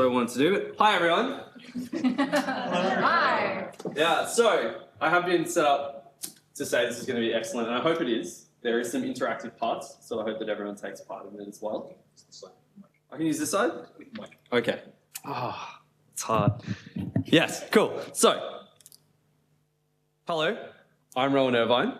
what I wanted to do. Hi, everyone. Hi. Yeah, so I have been set up to say this is going to be excellent, and I hope it is. There is some interactive parts, so I hope that everyone takes part in it as well. I can use this side? Okay. Ah, it's hard. Yes, cool. So, hello, I'm Rohan Irvine.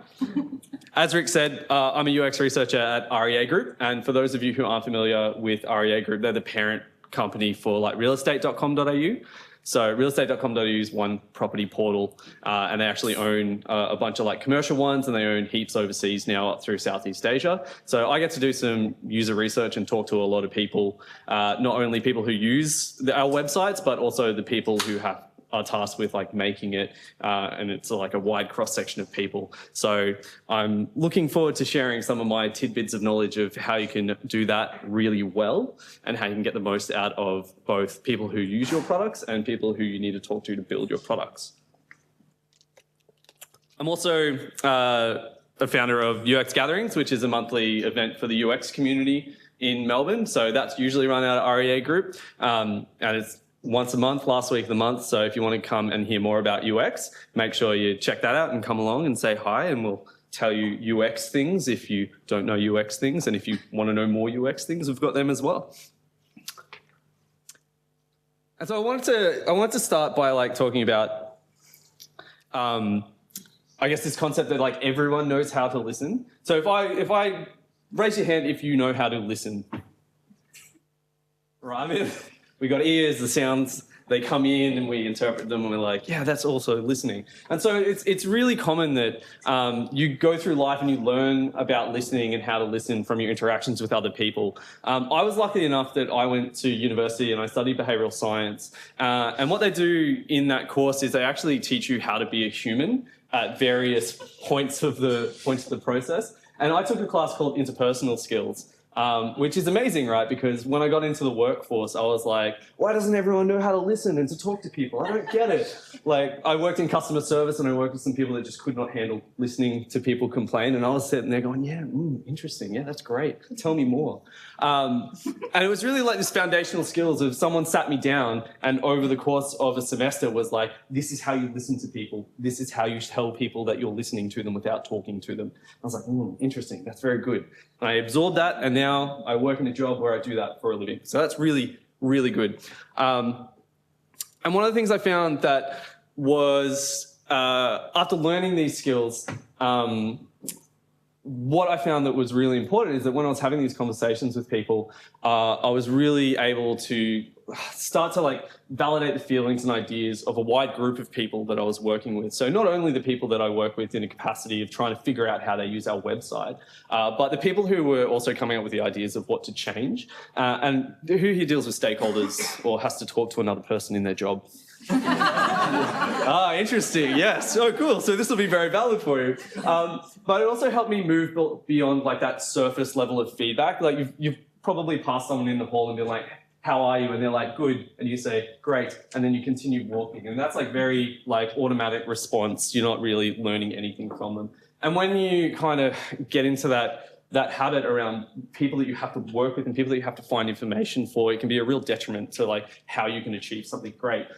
As Rick said, I'm a UX researcher at REA Group, and for those of you who aren't familiar with REA Group, they're the parent company for like realestate.com.au. So realestate.com.au is one property portal, and they actually own a bunch of like commercial ones, and they own heaps overseas now up through Southeast Asia. So I get to do some user research and talk to a lot of people, not only people who use our websites, but also the people who are tasked with like making it, and it's like a wide cross section of people. So I'm looking forward to sharing some of my tidbits of knowledge of how you can do that really well and how you can get the most out of both people who use your products and people who you need to talk to build your products. I'm also a founder of UX Gatherings, which is a monthly event for the UX community in Melbourne. So that's usually run out of REA Group, and it's once a month, last week of the month. So if you want to come and hear more about UX, make sure you check that out and come along and say hi, and we'll tell you UX things if you don't know UX things. And if you want to know more UX things, we've got them as well. And so I wanted to start by like talking about, I guess this concept that like everyone knows how to listen. So if I raise your hand if you know how to listen, right? I mean, we got ears, the sounds, they come in and we interpret them and we're like, yeah, that's also listening. And so it's really common that you go through life and you learn about listening and how to listen from your interactions with other people. I was lucky enough that I went to university and I studied behavioural science. And what they do in that course is they actually teach you how to be a human at various points of the process. And I took a class called interpersonal skills. Which is amazing, right? Because when I got into the workforce, I was like, why doesn't everyone know how to listen and to talk to people? I don't get it. Like, I worked in customer service and I worked with some people that just could not handle listening to people complain. And I was sitting there going, yeah, interesting. Yeah, that's great. Tell me more. And it was really like this foundational skills of someone sat me down and over the course of a semester was like, this is how you listen to people. This is how you tell people that you're listening to them without talking to them. I was like, interesting. That's very good. And I absorbed that, and now I work in a job where I do that for a living. So that's really, really good. And one of the things I found that was, after learning these skills, what I found that was really important is that when I was having these conversations with people, I was really able to start to like validate the feelings and ideas of a wide group of people that I was working with. So not only the people that I work with in a capacity of trying to figure out how they use our website, but the people who were also coming up with the ideas of what to change, and who here deals with stakeholders or has to talk to another person in their job. Interesting. Yes. Oh, cool. So this will be very valid for you. But it also helped me move beyond like that surface level of feedback. Like you've probably passed someone in the hall and been like, how are you? And they're like, good. And you say, great. And then you continue walking. And that's like very like automatic response. You're not really learning anything from them. And when you kind of get into that habit around people that you have to work with and people that you have to find information for, it can be a real detriment to like how you can achieve something great.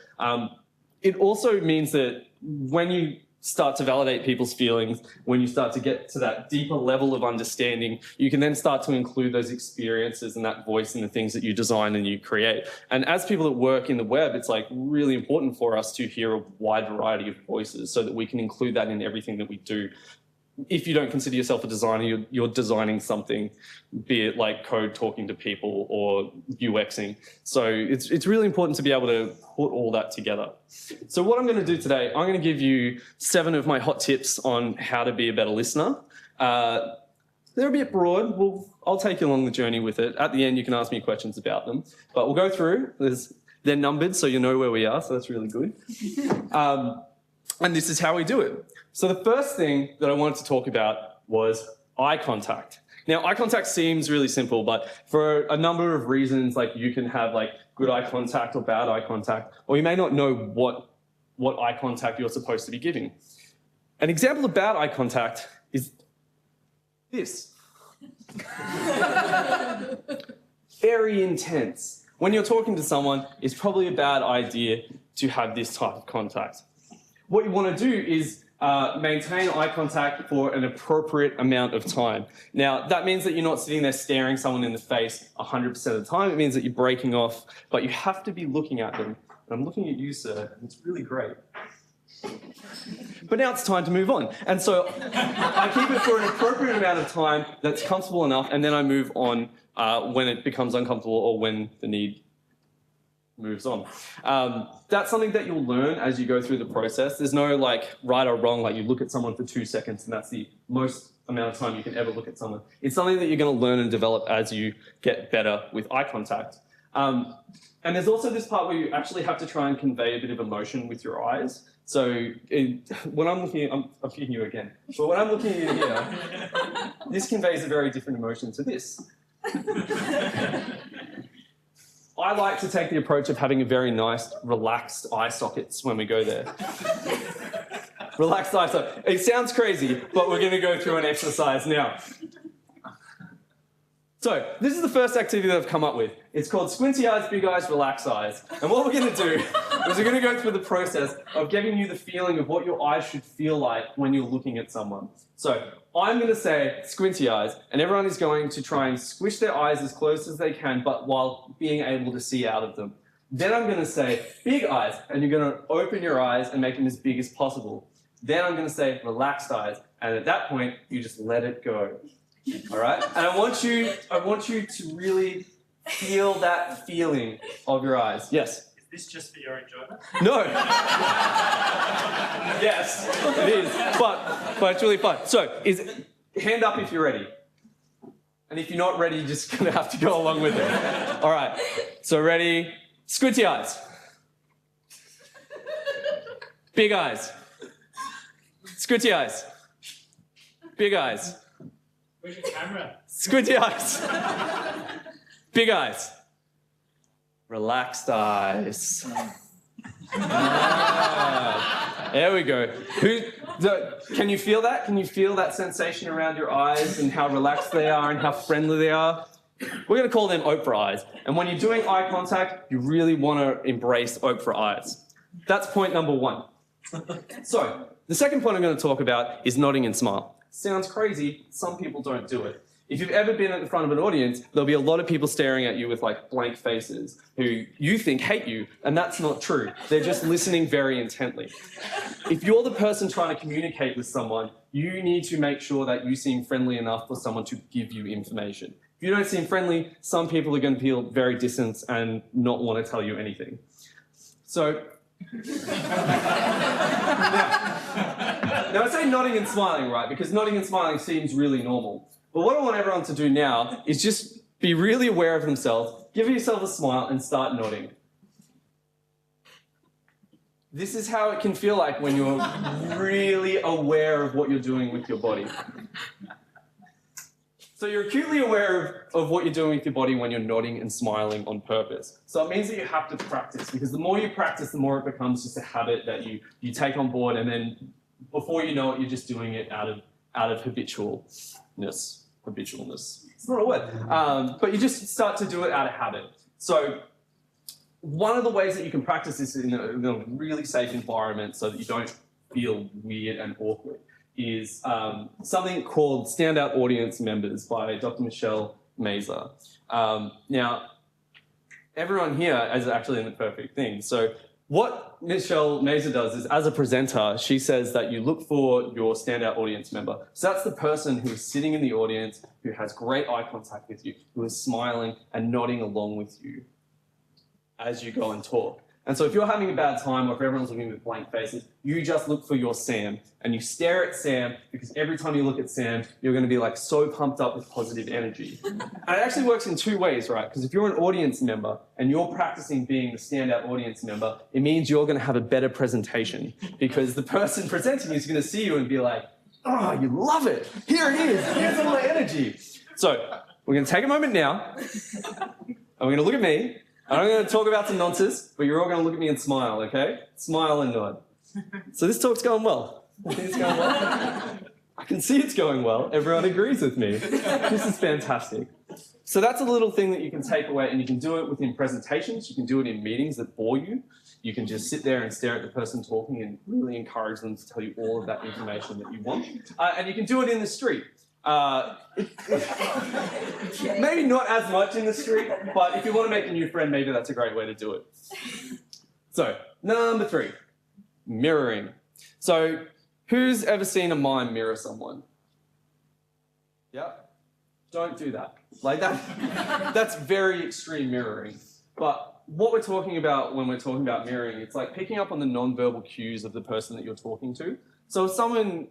It also means that when you start to validate people's feelings, when you start to get to that deeper level of understanding, you can then start to include those experiences and that voice in the things that you design and you create. And as people that work in the web, it's like really important for us to hear a wide variety of voices so that we can include that in everything that we do. If you don't consider yourself a designer, you're designing something, be it like code talking to people or UXing. So it's really important to be able to put all that together. So what I'm going to do today, I'm going to give you 7 of my hot tips on how to be a better listener. They're a bit broad. I'll take you along the journey with it. At the end, you can ask me questions about them. But we'll go through. They're numbered, so you know where we are, so that's really good. And this is how we do it. So the first thing that I wanted to talk about was eye contact. Now, eye contact seems really simple, but for a number of reasons, like you can have like good eye contact or bad eye contact, or you may not know what eye contact you're supposed to be giving. An example of bad eye contact is this. Very intense. When you're talking to someone, it's probably a bad idea to have this type of contact. What you want to do is maintain eye contact for an appropriate amount of time. Now, that means that you're not sitting there staring someone in the face 100% of the time. It means that you're breaking off, but you have to be looking at them. And I'm looking at you, sir, and it's really great. But now it's time to move on. And so I keep it for an appropriate amount of time that's comfortable enough, and then I move on when it becomes uncomfortable or when the need moves on. That's something that you'll learn as you go through the process. There's no like right or wrong, like you look at someone for 2 seconds and that's the most amount of time you can ever look at someone. It's something that you're going to learn and develop as you get better with eye contact. And there's also this part where you actually have to try and convey a bit of emotion with your eyes. So when I'm looking at, I'm picking you again, but when I'm looking at you here, this conveys a very different emotion to this. I like to take the approach of having a very nice, relaxed eye sockets when we go there. Relaxed eye sockets. It sounds crazy, but we're going to go through an exercise now. So this is the first activity that I've come up with. It's called Squinty Eyes, Big Eyes, Relax Eyes. And what we're going to do is we're going to go through the process of giving you the feeling of what your eyes should feel like when you're looking at someone. So I'm going to say squinty eyes, and everyone is going to try and squish their eyes as close as they can, but while being able to see out of them. Then I'm going to say big eyes, and you're going to open your eyes and make them as big as possible. Then I'm going to say relaxed eyes, and at that point, you just let it go. All right? And I want you to really feel that feeling of your eyes. Yes? Is this just for your enjoyment? No. Yes, it is. But it's really fun. So, hand up if you're ready. And if you're not ready, you're just going to have to go along with it. All right. So, ready? Squinty eyes. Big eyes. Squinty eyes. Big eyes. Where's your camera? Squinty eyes. Big eyes. Relaxed eyes. There we go. Can you feel that? Can you feel that sensation around your eyes and how relaxed they are and how friendly they are? We're going to call them Oprah eyes. And when you're doing eye contact, you really want to embrace Oprah eyes. That's point number 1. So, the second point I'm going to talk about is nodding and smile. Sounds crazy, some people don't do it. If you've ever been at the front of an audience, there'll be a lot of people staring at you with like blank faces who you think hate you, and that's not true. They're just listening very intently. If you're the person trying to communicate with someone, you need to make sure that you seem friendly enough for someone to give you information. If you don't seem friendly, some people are going to feel very distant and not want to tell you anything. So, now I say nodding and smiling, right? Because nodding and smiling seems really normal. But what I want everyone to do now is just be really aware of themselves, give yourself a smile and start nodding. This is how it can feel like when you're really aware of what you're doing with your body. So you're acutely aware of what you're doing with your body when you're nodding and smiling on purpose. So it means that you have to practice, because the more you practice, the more it becomes just a habit that you take on board, and then before you know it, you're just doing it out of habitualness. Habitualness. It's not a word. But you just start to do it out of habit. So one of the ways that you can practice this in a really safe environment so that you don't feel weird and awkward is something called Standout Audience Members by Dr. Michelle Mazer. Now, everyone here is actually in the perfect thing. So what Michelle Mazer does is, as a presenter, she says that you look for your standout audience member. So that's the person who is sitting in the audience, who has great eye contact with you, who is smiling and nodding along with you as you go and talk. And so if you're having a bad time, or if everyone's looking with blank faces, you just look for your Sam, and you stare at Sam, because every time you look at Sam, you're going to be like so pumped up with positive energy. And it actually works in 2 ways, right? Because if you're an audience member and you're practicing being the standout audience member, it means you're going to have a better presentation, because the person presenting is going to see you and be like, oh, you love it. Here it is. Here's all the energy. So we're going to take a moment now, and we're going to look at me. I'm going to talk about some nonsense, but you're all going to look at me and smile, okay? Smile and nod. So this talk's going well. I think it's going well. I can see it's going well. Everyone agrees with me. This is fantastic. So that's a little thing that you can take away, and you can do it within presentations. You can do it in meetings that bore you. You can just sit there and stare at the person talking and really encourage them to tell you all of that information that you want. And you can do it in the street. Maybe not as much in the street, but if you want to make a new friend, maybe that's a great way to do it. So, number 3, mirroring. So, who's ever seen a mime mirror someone? Yeah? Don't do that. Like that's very extreme mirroring. But what we're talking about when we're talking about mirroring, it's like picking up on the non-verbal cues of the person that you're talking to. So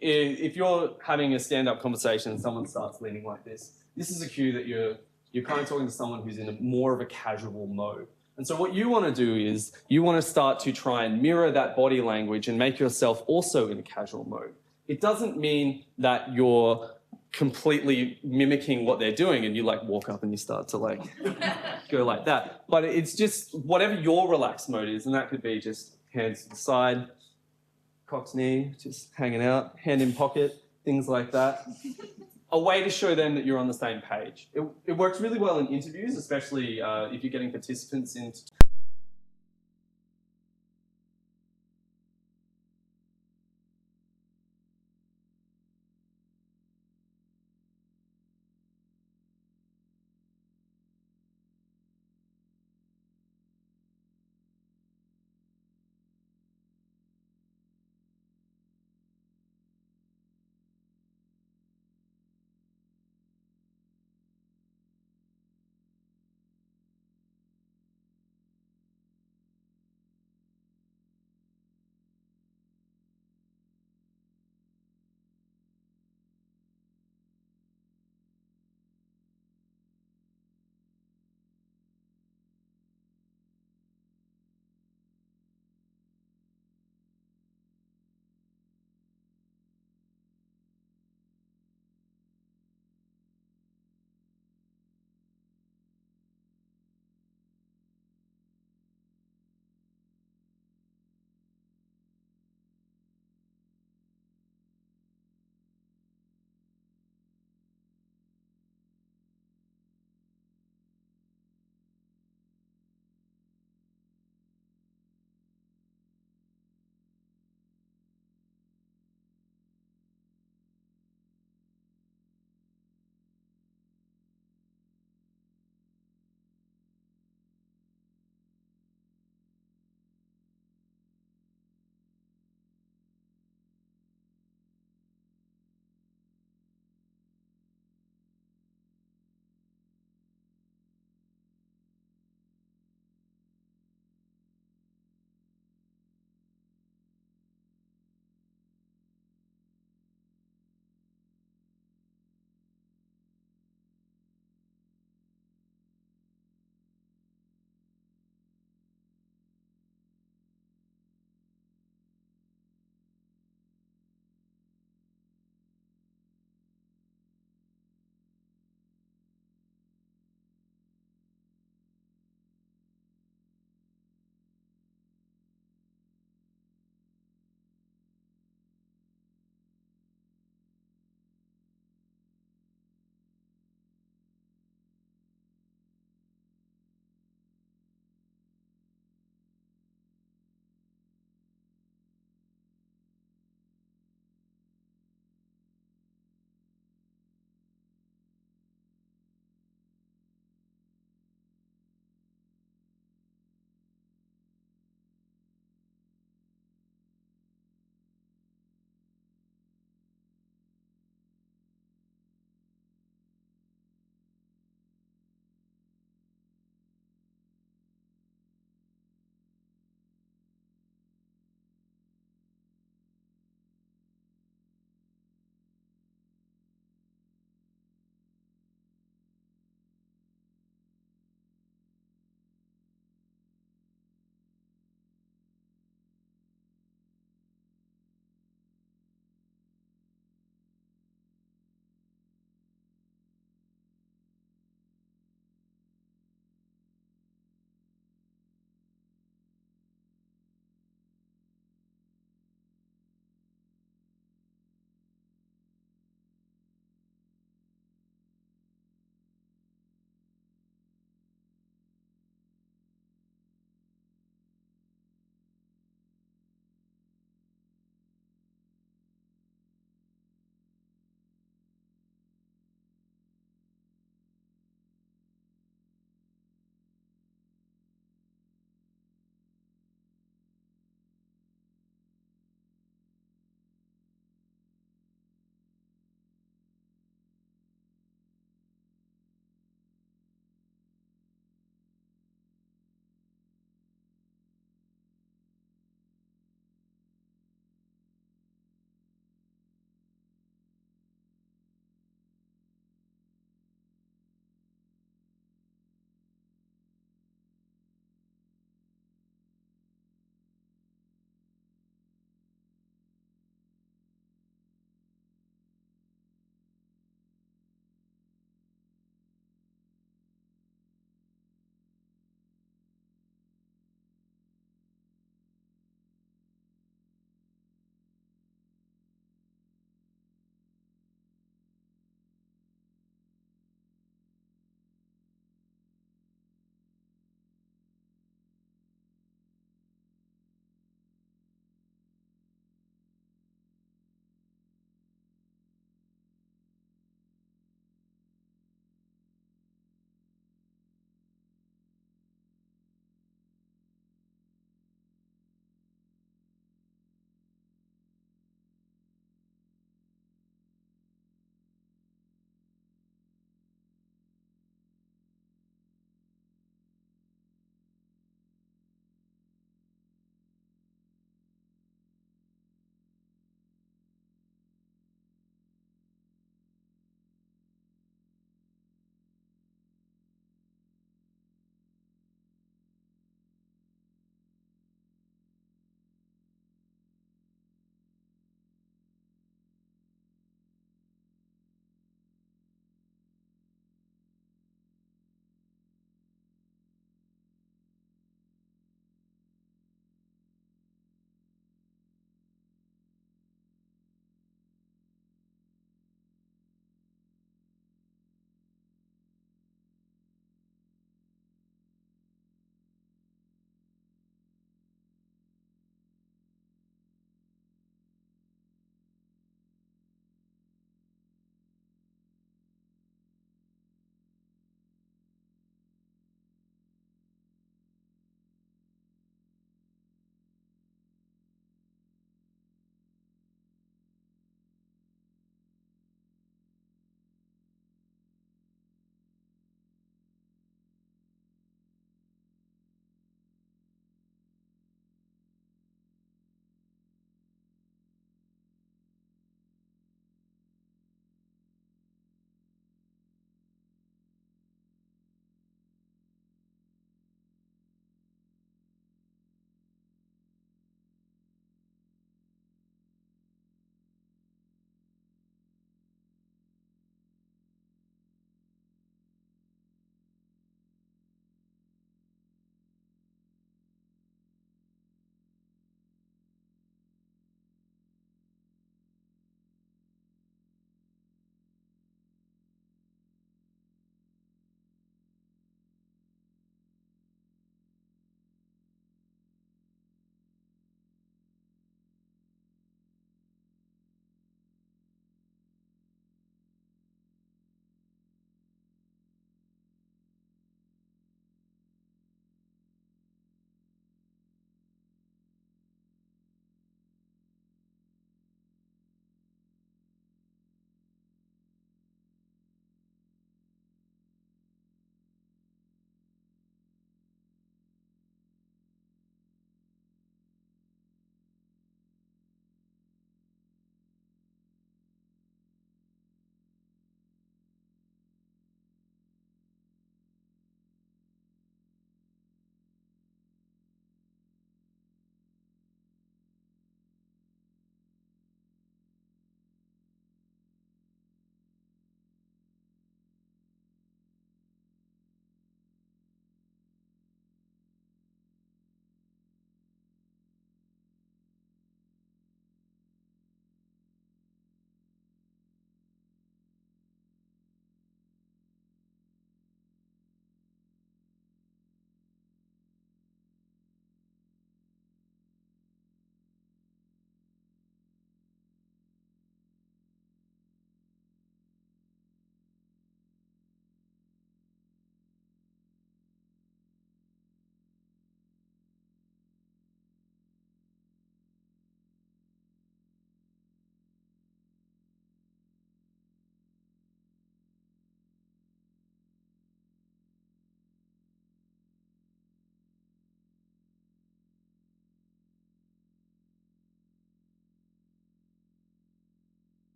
if you're having a stand-up conversation and someone starts leaning like this is a cue that you're kind of talking to someone who's in more of a casual mode. And so what you want to do is you want to start to try and mirror that body language and make yourself also in a casual mode. It doesn't mean that you're completely mimicking what they're doing and you like walk up and you start to like go like that. But it's just whatever your relaxed mode is, and that could be just hands to the side, cock's knee, just hanging out, hand in pocket, things like that. A way to show them that you're on the same page. It works really well in interviews, especially if you're getting participants in.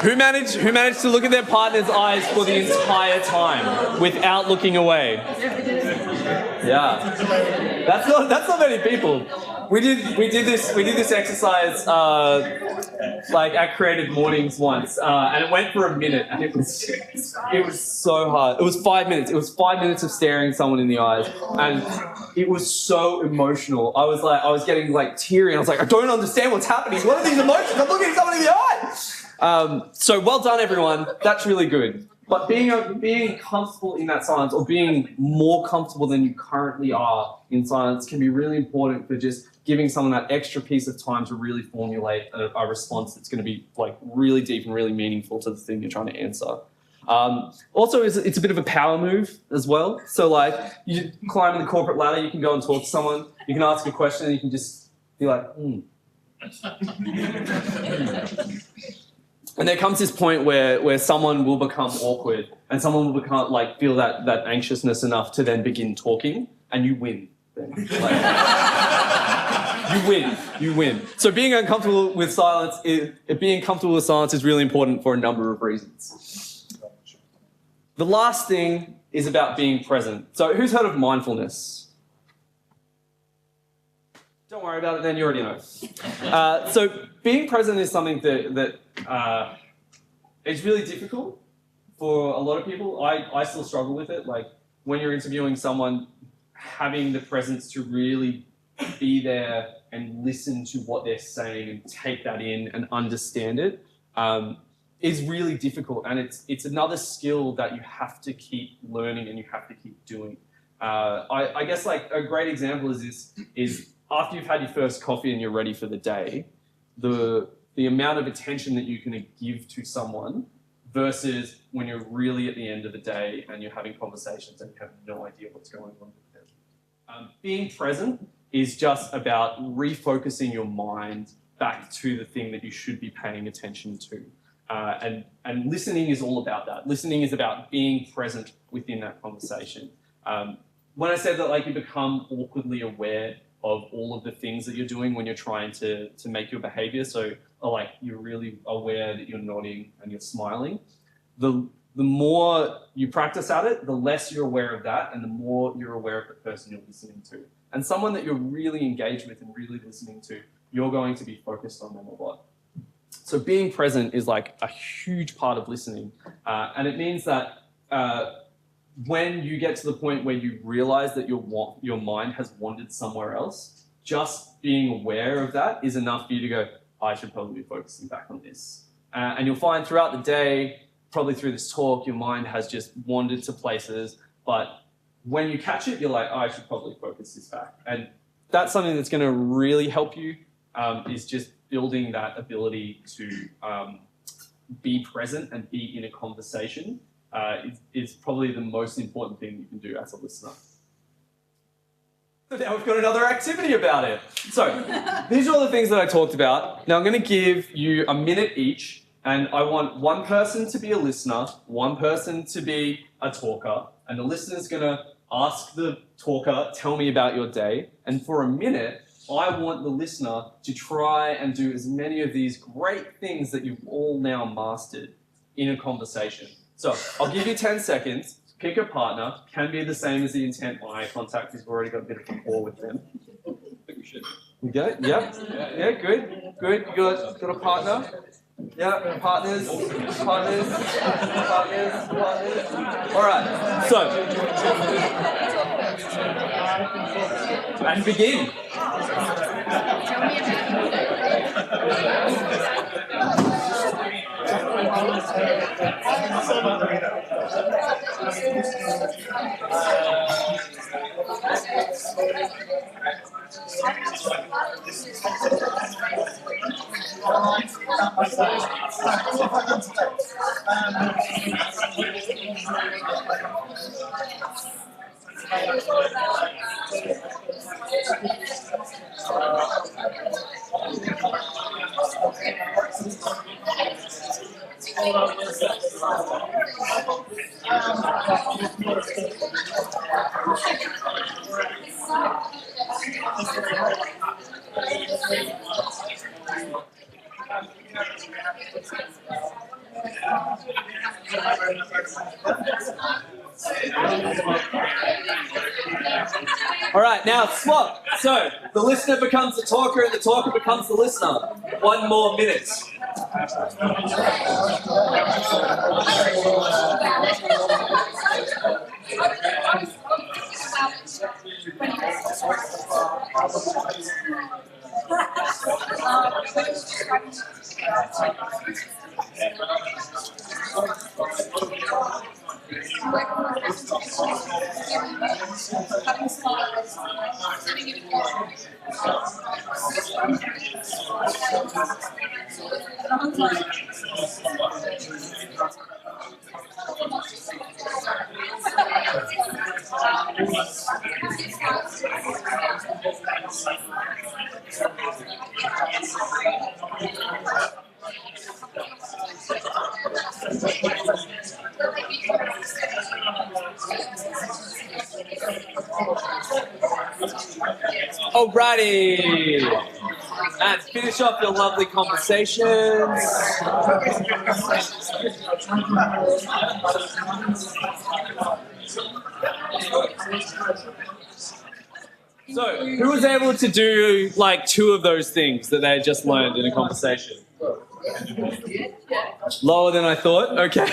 Who managed to look at their partner's eyes for the entire time without looking away? Yeah, that's not many people. We did this exercise like at Creative Mornings once, and it went for a minute, and it was so hard. It was 5 minutes. It was 5 minutes of staring someone in the eyes, and it was so emotional. I was getting like teary, and I was like, I don't understand what's happening. What are these emotions? I'm looking at someone in the eye. So well done, everyone. That's really good. But being comfortable in that silence, or being more comfortable than you currently are in silence, can be really important for just giving someone that extra piece of time to really formulate a response that's going to be like really deep and really meaningful to the thing you're trying to answer. Also, it's a bit of a power move as well. So like, you climb the corporate ladder, you can go and talk to someone, you can ask a question, and you can just be like, And there comes this point where someone will become awkward, and someone will become like feel that anxiousness enough to then begin talking, and you win. You win. So being uncomfortable with silence is really important for a number of reasons. The last thing is about being present. So who's heard of mindfulness? Don't worry about it then, you already know. So being present is something that is really difficult for a lot of people. I still struggle with it. Like when you're interviewing someone, having the presence to really be there and listen to what they're saying and take that in and understand it is really difficult. And it's another skill that you have to keep learning and you have to keep doing. I guess like a great example is after you've had your first coffee and you're ready for the day, the amount of attention that you can give to someone versus when you're really at the end of the day and you're having conversations and you have no idea what's going on with them. Being present is just about refocusing your mind back to the thing that you should be paying attention to. And listening is all about that. Listening is about being present within that conversation. When I said that like you become awkwardly aware of all of the things that you're doing when you're trying to make your behavior, so like you're really aware that you're nodding and you're smiling, the more you practice at it, the less you're aware of that and the more you're aware of the person you're listening to. And someone that you're really engaged with and really listening to, you're going to be focused on them a lot. So being present is like a huge part of listening. And it means that when you get to the point where you realize that your mind has wandered somewhere else, just being aware of that is enough for you to go, I should probably be focusing back on this. And you'll find throughout the day, probably through this talk, your mind has just wandered to places, but when you catch it, you're like, oh, I should probably focus this back. And that's something that's going to really help you, is just building that ability to be present and be in a conversation is probably the most important thing you can do as a listener. So now we've got another activity about it. So these are all the things that I talked about. Now I'm going to give you a minute each, and I want one person to be a listener, one person to be a talker, and the listener's going to ask the talker, tell me about your day. And for a minute, I want the listener to try and do as many of these great things that you've all now mastered in a conversation. So I'll give you 10 seconds. Pick a partner. Can be the same as the intent eye contact because we've already got a bit of rapport with them. You got it? Yep. Yeah, good. Good. You got a partner? Yeah, partners. All right. So, and begin. All right, now swap. So the listener becomes the talker and the talker becomes the listener. 1 more minute. Alrighty. And finish off your lovely conversations. So, who was able to do like 2 of those things that they had just learned in a conversation? Lower than I thought? Okay.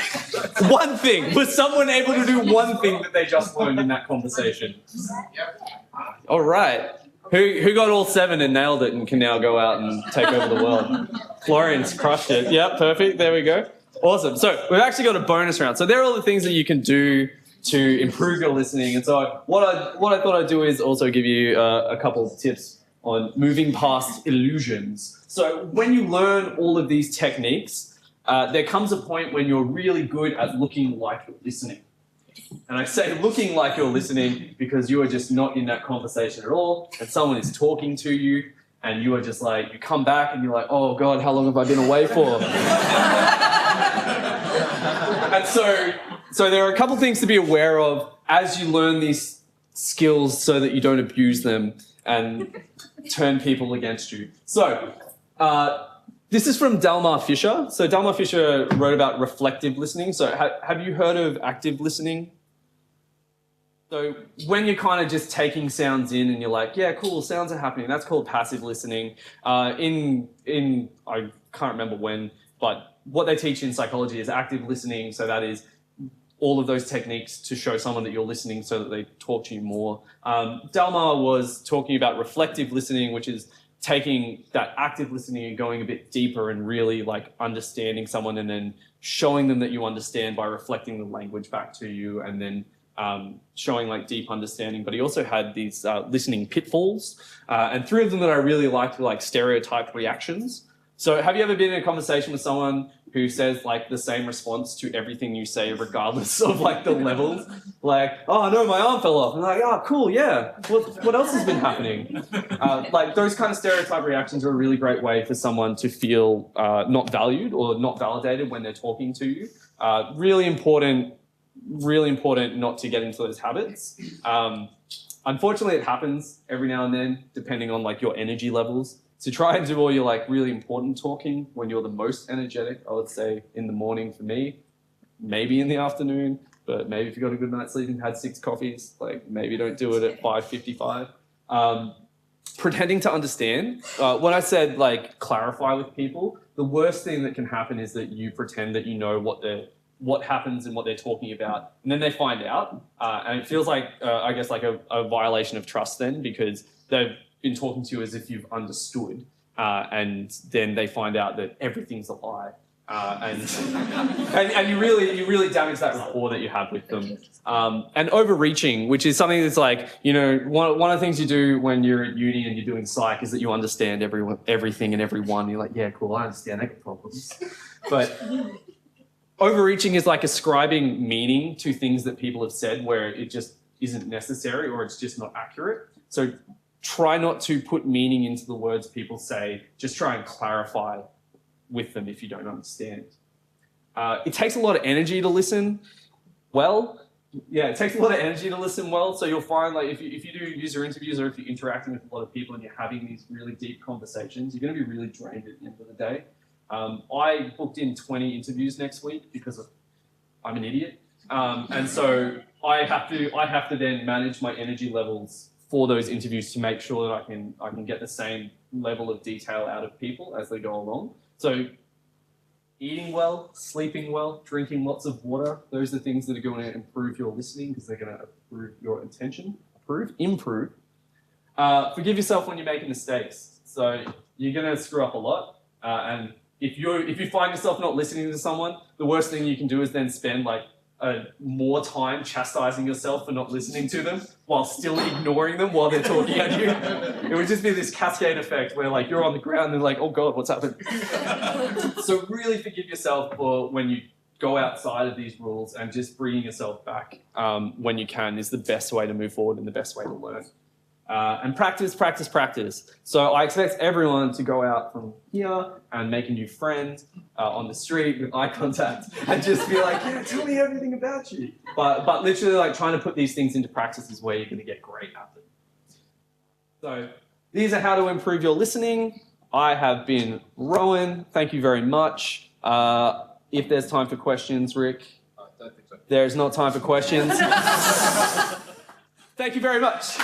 1 thing. Was someone able to do 1 thing that they just learned in that conversation? All right. Who got all 7 and nailed it and can now go out and take over the world? Florian's crushed it. Yep, perfect. There we go. Awesome. So we've actually got a bonus round. So there are all the things that you can do to improve your listening. And so what I thought I'd do is also give you a couple of tips on moving past illusions. So when you learn all of these techniques, there comes a point when you're really good at looking like you're listening. And I say looking like you're listening because you are just not in that conversation at all, and someone is talking to you, and you are just like, you come back and you're like, oh God, how long have I been away for? And so there are a couple things to be aware of as you learn these skills so that you don't abuse them and turn people against you. So this is from Delmar Fisher. So Delmar Fisher wrote about reflective listening. So have you heard of active listening? So when you're kind of just taking sounds in and you're like, yeah, cool, sounds are happening. That's called passive listening. I can't remember when, but what they teach in psychology is active listening. So that is all of those techniques to show someone that you're listening so that they talk to you more. Delmar was talking about reflective listening, which is taking that active listening and going a bit deeper and really like understanding someone and then showing them that you understand by reflecting the language back to you and then showing like deep understanding. But he also had these listening pitfalls, and 3 of them that I really liked were like stereotyped reactions. So have you ever been in a conversation with someone who says like the same response to everything you say regardless of like the levels? Like, oh no, my arm fell off. And like, oh cool, yeah. What else has been happening? Like those kind of stereotype reactions are a really great way for someone to feel not valued or not validated when they're talking to you. Really important not to get into those habits. Unfortunately, it happens every now and then, depending on like your energy levels. So try and do all your like really important talking when you're the most energetic. I would say in the morning for me, maybe in the afternoon, but maybe if you got a good night's sleep and had 6 coffees, like maybe don't do it at 5:55. Pretending to understand. When I said like clarify with people, the worst thing that can happen is that you pretend that you know what happens and what they're talking about, and then they find out, and it feels like I guess like a violation of trust then, because they've been talking to you as if you've understood, and then they find out that everything's a lie, and you really damage that rapport that you have with them. And overreaching, which is something that's like, you know, one of the things you do when you're at uni and you're doing psych is that you understand everything and everyone. You're like, yeah, cool, I understand, I get problems, but overreaching is like ascribing meaning to things that people have said where it just isn't necessary or it's just not accurate. So try not to put meaning into the words people say. Just try and clarify with them if you don't understand. It takes a lot of energy to listen well. Yeah, it takes a lot of energy to listen well. So you'll find like if you do user interviews or if you're interacting with a lot of people and you're having these really deep conversations, you're going to be really drained at the end of the day. I booked in 20 interviews next week because I'm an idiot. And so I have to then manage my energy levels for those interviews to make sure that I can get the same level of detail out of people as they go along. So eating well, sleeping well, drinking lots of water, those are the things that are going to improve your listening because they're going to improve your attention. Improve. Forgive yourself when you're making mistakes. So you're going to screw up a lot. And if you find yourself not listening to someone, the worst thing you can do is then spend like more time chastising yourself for not listening to them while still ignoring them while they're talking at you. It would just be this cascade effect where like you're on the ground and like, oh God, what's happened? So really forgive yourself for when you go outside of these rules, and just bringing yourself back when you can is the best way to move forward and the best way to learn. And practice. So I expect everyone to go out from here and make a new friend on the street with eye contact and just be like, yeah, tell me everything about you. But literally like trying to put these things into practice is where you're going to get great at them. So these are how to improve your listening. I have been Rohan. Thank you very much. If there's time for questions, Rick. I don't think so. There's not time for questions. Thank you very much.